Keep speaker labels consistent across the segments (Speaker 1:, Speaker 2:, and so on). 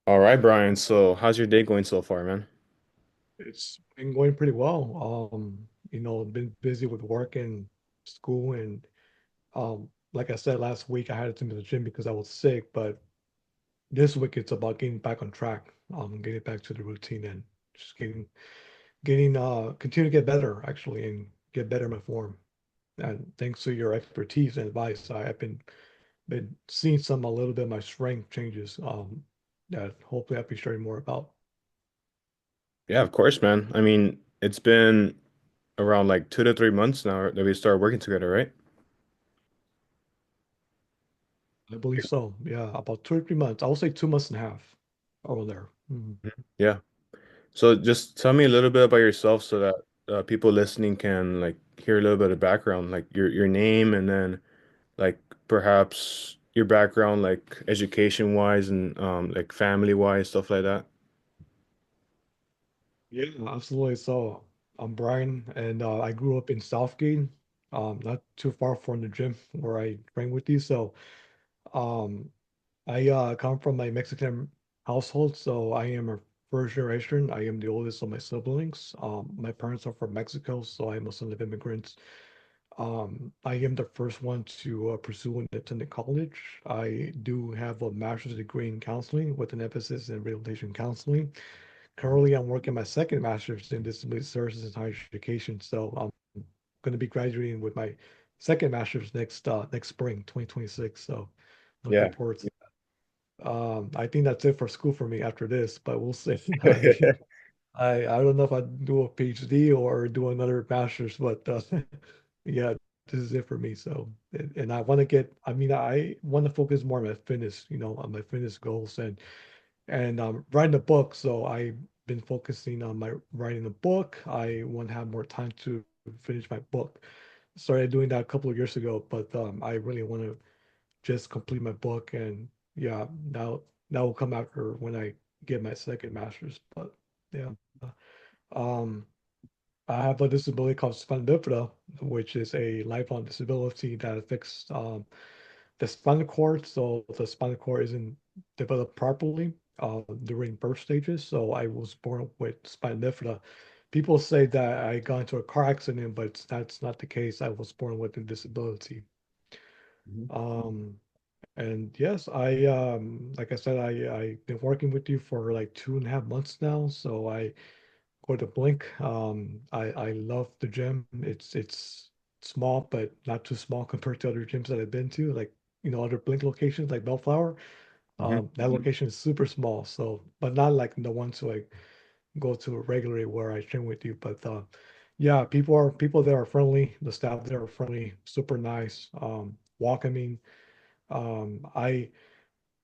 Speaker 1: All right, Brian. So, how's your day going so far, man?
Speaker 2: It's been going pretty well. Been busy with work and school and like I said last week I had to miss the gym because I was sick, but this week it's about getting back on track, getting back to the routine and just getting continue to get better actually and get better in my form. And thanks to your expertise and advice, I've been seeing some a little bit of my strength changes that hopefully I'll be sharing more about.
Speaker 1: Yeah, of course, man. I mean, it's been around like 2 to 3 months now that we started working together, right?
Speaker 2: I believe so. Yeah, about 2 or 3 months. I will say 2 months and a half over there. Mhm.
Speaker 1: Mhm. Yeah. So, just tell me a little bit about yourself so that people listening can like hear a little bit of background, like your name, and then like perhaps your background, like education wise and like family wise, stuff like that.
Speaker 2: Yeah, absolutely. So I'm Brian, and I grew up in Southgate, not too far from the gym where I train with you. So um, I come from a Mexican household, so I am a first generation. I am the oldest of my siblings. My parents are from Mexico, so I am a son of immigrants. I am the first one to pursue and attend college. I do have a master's degree in counseling with an emphasis in rehabilitation counseling. Currently, I'm working my second master's in disability services and higher education. So I'm going to be graduating with my second master's next spring, 2026. So looking
Speaker 1: Yeah.
Speaker 2: forward to I think that's it for school for me after this, but we'll see. I don't know if I do a PhD or do another master's, but yeah, this is it for me. So and I want to I want to focus more on my fitness, on my fitness goals and writing a book. So I've been focusing on my writing a book. I want to have more time to finish my book. Started doing that a couple of years ago, but I really want to just complete my book. And yeah, now that will come after when I get my second master's. But yeah, um, I have a disability called spina bifida, which is a lifelong disability that affects the spinal cord. So the spinal cord isn't developed properly during birth stages. So I was born with spina bifida. People say that I got into a car accident, but that's not the case. I was born with a disability.
Speaker 1: Mhm.
Speaker 2: Um, and yes, like I said, I've been working with you for like 2.5 months now. So I go to Blink. I love the gym. It's small, but not too small compared to other gyms that I've been to, like other Blink locations like Bellflower.
Speaker 1: Mhm.
Speaker 2: That location is super small, so but not like the ones who I go to regularly where I train with you. But yeah, people there are friendly. The staff there are friendly, super nice, welcoming. I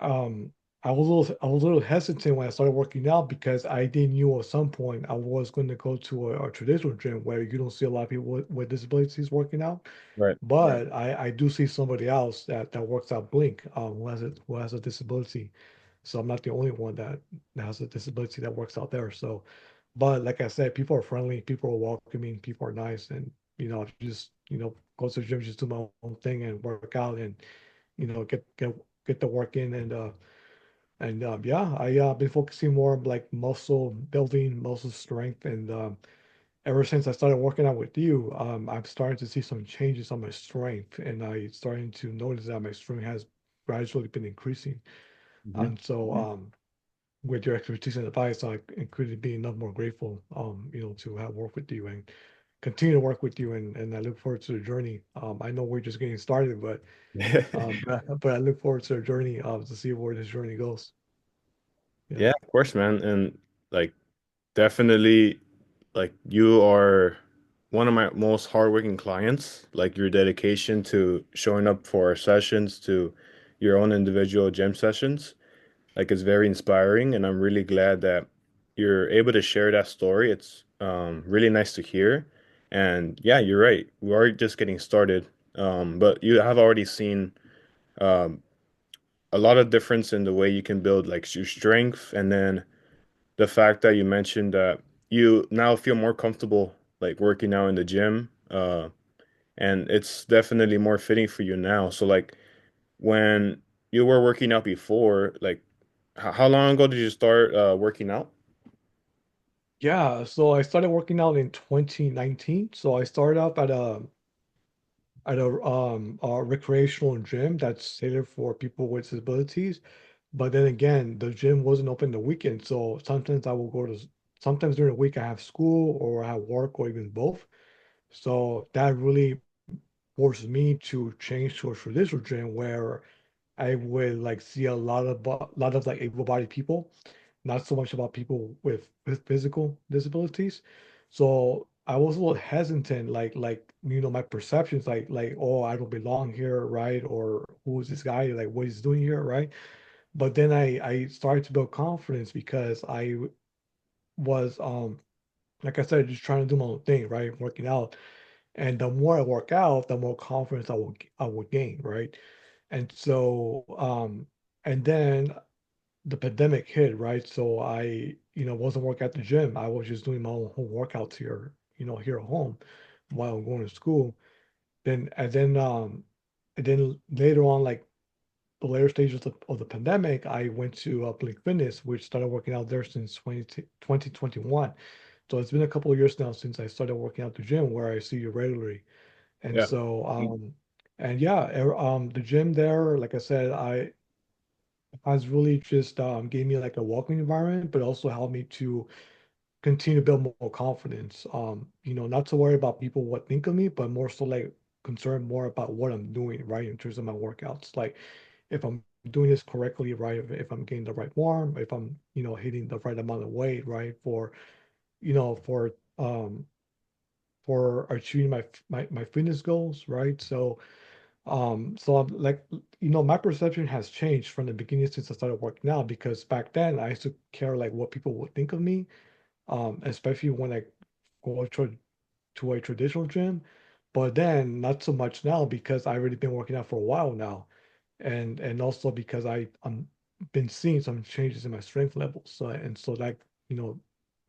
Speaker 2: um, I was a little hesitant when I started working out because I didn't knew at some point I was going to go to a traditional gym where you don't see a lot of people with disabilities working out.
Speaker 1: Right.
Speaker 2: But I do see somebody else that works out Blink, who has a disability. So I'm not the only one that has a disability that works out there. So, but like I said, people are friendly, people are welcoming, people are nice, and just go to the gym, just do my own thing and work out and get the work in and yeah, I been focusing more on like muscle building, muscle strength, and ever since I started working out with you, I'm starting to see some changes on my strength, and I starting to notice that my strength has gradually been increasing.
Speaker 1: Mhm.
Speaker 2: And so, with your expertise and advice, I couldn't be enough more grateful, to have worked with you and continue to work with you, and I look forward to the journey. I know we're just getting started, but I look forward to the journey, to see where this journey goes. Yeah.
Speaker 1: Yeah, of course, man. And like definitely like you are one of my most hardworking clients. Like your dedication to showing up for our sessions, to your own individual gym sessions, like it's very inspiring. And I'm really glad that you're able to share that story. It's really nice to hear. And yeah, you're right. We are just getting started. But you have already seen um, a lot of difference in the way you can build like your strength, and then the fact that you mentioned that you now feel more comfortable like working out in the gym, and it's definitely more fitting for you now. So like when you were working out before, like How long ago did you start working out?
Speaker 2: Yeah, so I started working out in 2019. So I started up at a recreational gym that's catered for people with disabilities. But then again, the gym wasn't open the weekend, so sometimes I will go to sometimes during the week I have school or I have work or even both. So that really forced me to change to a traditional gym where I would like see a lot of like able-bodied people, not so much about people with physical disabilities. So I was a little hesitant, my perceptions, oh, I don't belong here, right? Or who is this guy? Like, what he's doing here, right? But then I started to build confidence because I was like I said, just trying to do my own thing, right? Working out. And the more I work out, the more confidence I will gain, right? And so and then the pandemic hit, right? So I, wasn't working at the gym. I was just doing my own home workouts here, here at home while I'm going to school. Then later on, like the later stages of the pandemic, I went to Blink Fitness, which started working out there since 2021. So it's been a couple of years now since I started working out the gym where I see you regularly. And
Speaker 1: Yeah.
Speaker 2: so, and yeah, the gym there, like I said, I has really just gave me like a welcoming environment, but also helped me to continue to build more confidence. Not to worry about people what think of me, but more so like concerned more about what I'm doing, right, in terms of my workouts. Like if I'm doing this correctly, right, if I'm getting the right form, if I'm, hitting the right amount of weight, right, you know, for um for achieving my fitness goals, right? So I'm like, my perception has changed from the beginning since I started working out because back then I used to care like what people would think of me, especially when I go to a traditional gym. But then not so much now because I already been working out for a while now, and also because I'm been seeing some changes in my strength levels. So that you know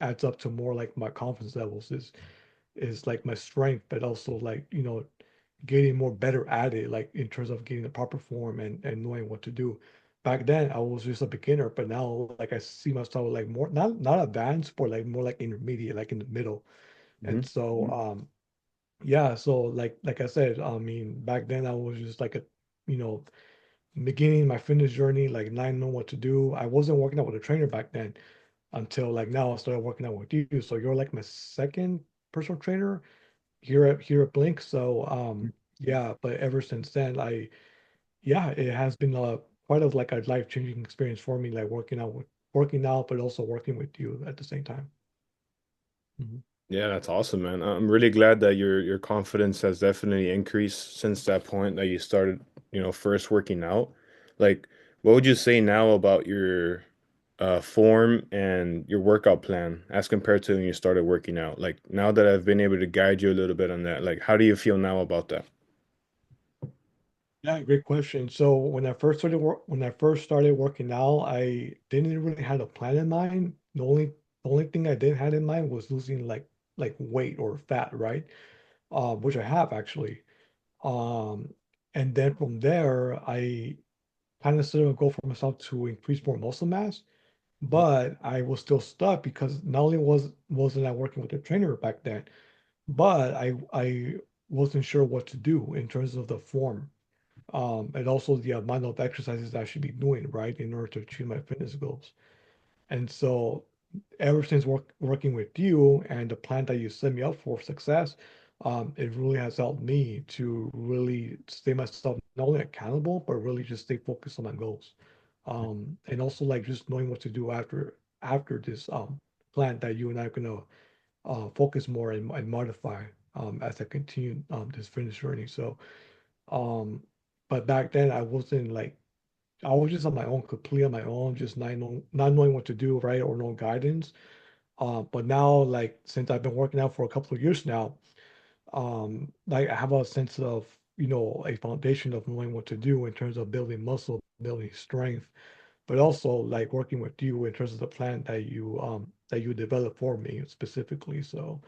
Speaker 2: adds up to more like my confidence levels is like my strength, but also like getting more better at it, like in terms of getting the proper form and knowing what to do. Back then, I was just a beginner, but now like I see myself like more not advanced, but like more like intermediate, like in the middle. And
Speaker 1: Hmm.
Speaker 2: so yeah, so like I said, I mean back then I was just like a you know beginning my fitness journey, like not knowing what to do. I wasn't working out with a trainer back then until like now I started working out with you. So you're like my second personal trainer here at Blink. So yeah, but ever since then yeah, it has been quite of like a life-changing experience for me, like working out, but also working with you at the same time. Mhm.
Speaker 1: Yeah, that's awesome, man. I'm really glad that your confidence has definitely increased since that point that you started, first working out. Like, what would you say now about your form and your workout plan as compared to when you started working out? Like, now that I've been able to guide you a little bit on that, like, how do you feel now about that?
Speaker 2: Yeah, great question. So when I first started working out, I didn't really have a plan in mind. The only thing I did had in mind was losing like weight or fat, right? Which I have actually. Um, and then from there, I kind of set a goal for myself to increase more muscle mass, but I was still stuck because not only wasn't I working with a trainer back then, but I wasn't sure what to do in terms of the form, and also the amount of exercises I should be doing, right, in order to achieve my fitness goals. And so ever since working with you and the plan that you set me up for success, it really has helped me to really stay myself not only accountable, but really just stay focused on my goals. And also like just knowing what to do after this plan that you and I are gonna focus more and modify as I continue this fitness journey. So um, but back then I was just on my own, completely on my own, just not knowing what to do, right, or no guidance. But now, like since I've been working out for a couple of years now, like I have a sense of, a foundation of knowing what to do in terms of building muscle, building strength, but also like working with you in terms of the plan that you developed for me specifically. So,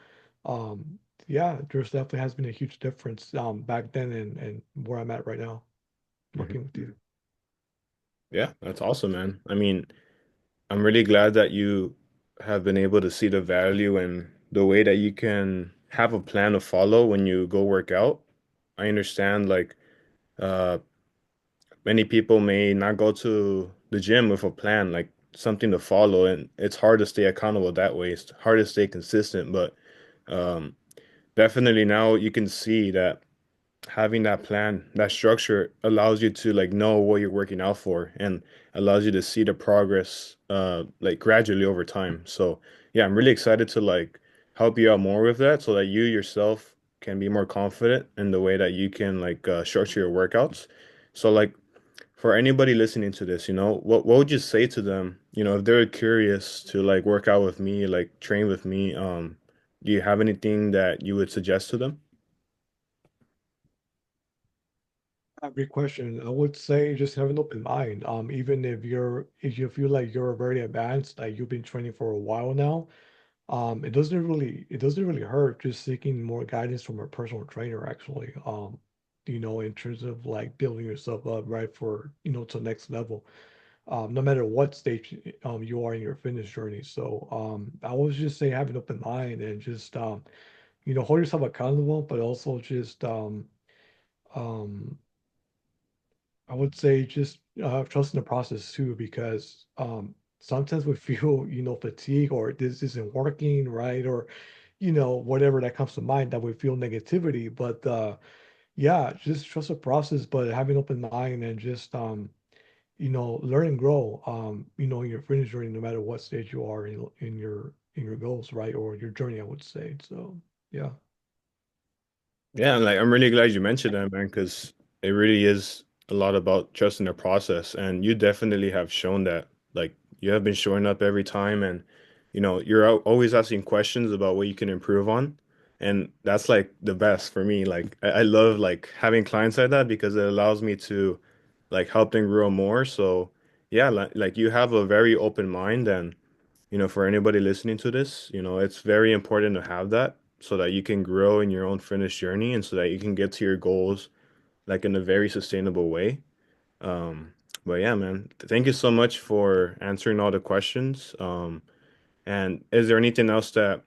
Speaker 2: um, yeah, there's definitely has been a huge difference back then and where I'm at right now
Speaker 1: Mhm.
Speaker 2: working with you.
Speaker 1: Yeah, that's awesome, man. I mean, I'm really glad that you have been able to see the value and the way that you can have a plan to follow when you go work out. I understand like uh many people may not go to the gym with a plan, like something to follow, and it's hard to stay accountable that way. It's hard to stay consistent, but um definitely now you can see that having that plan, that structure allows you to like know what you're working out for and allows you to see the progress like gradually over time. So yeah, I'm really excited to like help you out more with that so that you yourself can be more confident in the way that you can like structure your workouts. So like for anybody listening to this, what would you say to them, if they're curious to like work out with me, like train with me, do you have anything that you would suggest to them?
Speaker 2: Great question. I would say just have an open mind. Even if you feel like you're very advanced, like you've been training for a while now, it doesn't really hurt just seeking more guidance from a personal trainer actually. In terms of like building yourself up right for, to the next level. No matter what stage you are in your fitness journey. So I would just say have an open mind and just hold yourself accountable, but also just um I would say just trust in the process too, because sometimes we feel, fatigue or this isn't working, right? Or, whatever that comes to mind that we feel negativity. But yeah, just trust the process, but have an open mind and just, learn and grow, in your fitness journey, no matter what stage you are in your goals, right? Or your journey, I would say. So, yeah.
Speaker 1: Yeah, and like I'm really glad you mentioned that, man, because it really is a lot about trusting the process. And you definitely have shown that. Like you have been showing up every time and you're always asking questions about what you can improve on. And that's like the best for me. Like I love like having clients like that because it allows me to like help them grow more. So yeah, like you have a very open mind and for anybody listening to this, it's very important to have that so that you can grow in your own fitness journey and so that you can get to your goals like in a very sustainable way. Um, but yeah, man, thank you so much for answering all the questions. And is there anything else that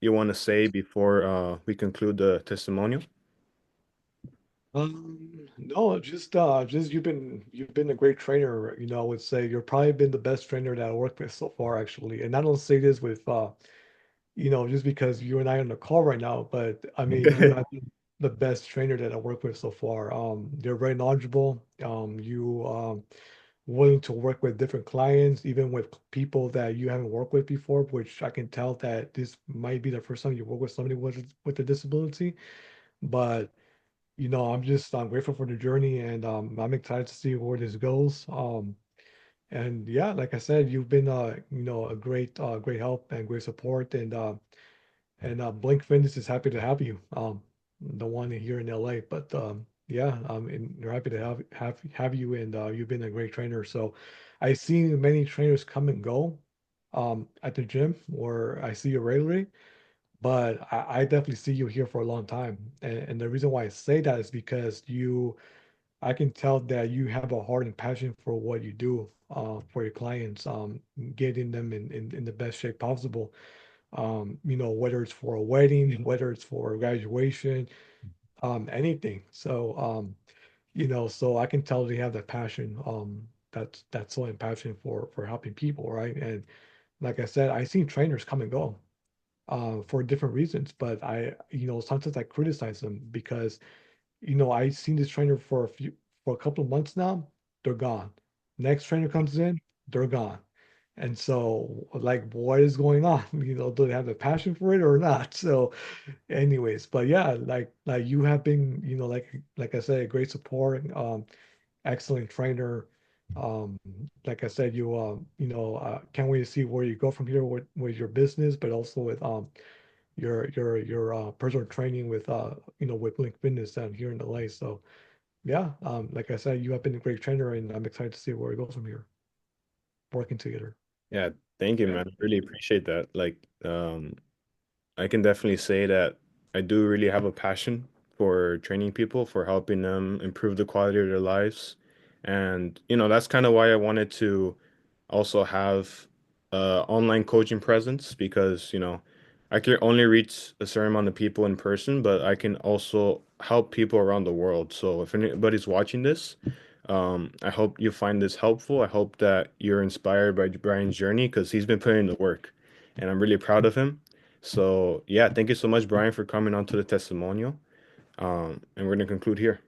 Speaker 1: you want to say before we conclude the testimonial?
Speaker 2: No, just you've been a great trainer. I would say you're probably been the best trainer that I worked with so far, actually. And I don't say this with just because you and I are on the call right now, but I mean, you have been the best trainer that I worked with so far. You're very knowledgeable. You willing to work with different clients, even with people that you haven't worked with before, which I can tell that this might be the first time you work with somebody with a disability. But I'm grateful for the journey and I'm excited to see where this goes. And yeah, like I said, you've been a great help and great support and Blink Fitness is happy to have you. The one here in LA. But yeah, and they're happy to have you and you've been a great trainer. So I've seen many trainers come and go at the gym where I see you regularly. But I definitely see you here for a long time. And the reason why I say that is because I can tell that you have a heart and passion for what you do for your clients, getting them in the best shape possible. Whether it's for a wedding, whether it's for a graduation, anything. So, so I can tell they have that passion, that's so passion for helping people, right? And like I said, I've seen trainers come and go for different reasons. But sometimes I criticize them because, I've seen this trainer for a couple of months now, they're gone. Next trainer comes in, they're gone. And so, like, what is going on? Do they have the passion for it or not? So, anyways, but yeah, like you have been, like I said, great support, excellent trainer. Um, like I said, can't wait to see where you go from here with your business, but also with your personal training with Blink Fitness down here in LA. So yeah, like I said, you have been a great trainer, and I'm excited to see where it goes from here, working together.
Speaker 1: Yeah, thank you, man. I really appreciate that. Like, I can definitely say that I do really have a passion for training people, for helping them improve the quality of their lives. And, that's kind of why I wanted to also have online coaching presence because, I can only reach a certain amount of people in person, but I can also help people around the world. So if anybody's watching this, I hope you find this helpful. I hope that you're inspired by Brian's journey because he's been putting in the work, and I'm really proud of him. So yeah, thank you so much, Brian, for coming on to the testimonial. And we're gonna conclude here.